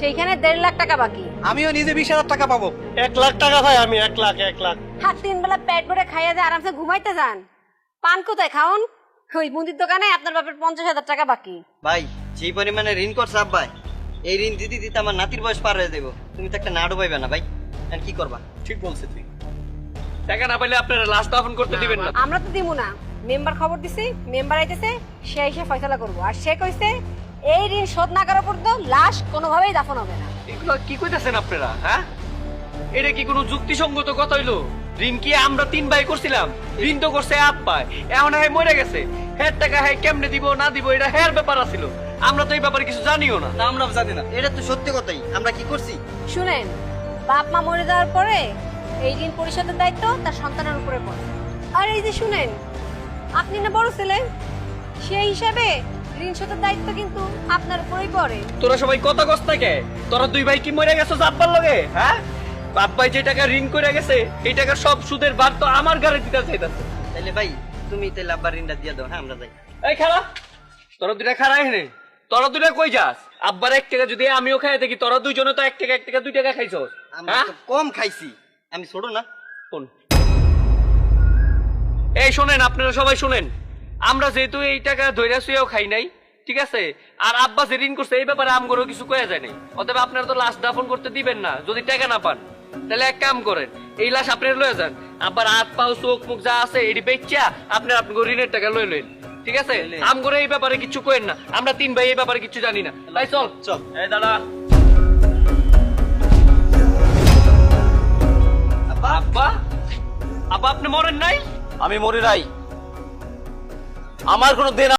সেইখানে 1.5 লাখ টাকা বাকি। আমিও নিজে 20,000 টাকা পাবো। 1 লাখ টাকা ভাই, আমি 1 লাখ। আর 3 বেলা পেট ভরে খাইয়া যায় আরামসে ঘুমাইতে যান। পান কোথায় খাওন? ওই মুদির দোকানে আপনার বাপের 50,000 টাকা বাকি। ভাই যেই পরিমাণে ঋণ করছে আব্বাই, এই ঋণ দিতে দিতে আমার নাতির বয়স পার হয়ে দেবো। তুমি তো একটা নাড়ু পাইবে না ভাই, আর কি করবা? ঠিক বলছিস তুই। টাকা না পাইলে আপনারা লাশ দাফন করতে দিবেন না। আমরা তো দিমু না। মেম্বার খবর দিছি, মেম্বার আইতেছে, সে এসে ফয়সালা করবো। আর সে কইছে এই ঋণ শোধ না করা পর্যন্ত লাশ কোনোভাবেই দাফন হবে না। এগুলো কি কইতাছেন আপনারা? হ্যাঁ, এটা কি কোনো যুক্তিসঙ্গত কথা হইলো? ঋণ কি আমরা 3 ভাই করছিলাম? ঋণ তো করছে আব্বাই, এখন হ্যাঁ মরে গেছে। হ্যাঁ টাকা হ্যাঁ কেমনে দিব না দিব এটা হ্যাঁ ব্যাপার আছিল। আমরা তো এই ব্যাপারে কিছু জানিও না। না আমরা জানি না। এটা তো সত্যি কথাই, আমরা কি করছি? শুনেন, বাপ মা মরে যাওয়ার পরে এই ঋণ পরিশোধের দায়িত্ব তার সন্তানের উপরে পড়ে। আর এই যে শুনেন, আপনি না বড় ছেলে, সেই হিসাবে ঋণ শোধের দায়িত্ব কিন্তু আপনার উপরেই পড়ে। তোরা সবাই কত কষ্ট থাকে? তোরা 2 ভাই কি মরে গেছো আব্বার লগে? হ্যাঁ, আব্বাই যে টাকা ঋণ করে গেছে এই টাকা সব সুদের বার তো আমার ঘরে দিতে চাইতাছে। তাইলে ভাই তুমি তাইলে আব্বার ঋণটা দিয়ে দাও। হ্যাঁ আমরা যাই। এই খারাপ, তোরা 2টা খারাপ হেনে, তোরা 2টা কই যাস? আব্বার 1 টাকা যদি আমিও খাই দেখি, তোরা দুইজনে তো 1 টাকা 2 টাকা খাইছস। আমরা হ্যাঁ তো কম খাইছি, আমি ছোট না। শোন, এই শোনেন, আপনারা সবাই শুনেন, আমরা যেহেতু এই টাকা ধইরা শুয়েও খাই নাই, ঠিক আছে? আর আব্বা যে ঋণ করছে এই ব্যাপারে আমগরও কিছু কয়া যায় নাই। অতএব আপনারা তো লাশ দাফন করতে দিবেন না যদি টাকা না পান। তাহলে এক কাম করেন, এই লাশ আপনারা লয়ে যান, আবার হাত পাও চোখ মুখ যা আছে এটি বেচা আপনার ঋণের টাকা লয়ে লইন, ঠিক আছে? আমগরে এই ব্যাপারে কিছু কইেন না, আমরা 3 ভাই এই ব্যাপারে কিছু জানি না। তাই চল চল। এই দাদা। আব্বা আব্বা আব্বা আপনি মরেন নাই? আমি মরি নাই। আমার কোনো দেনা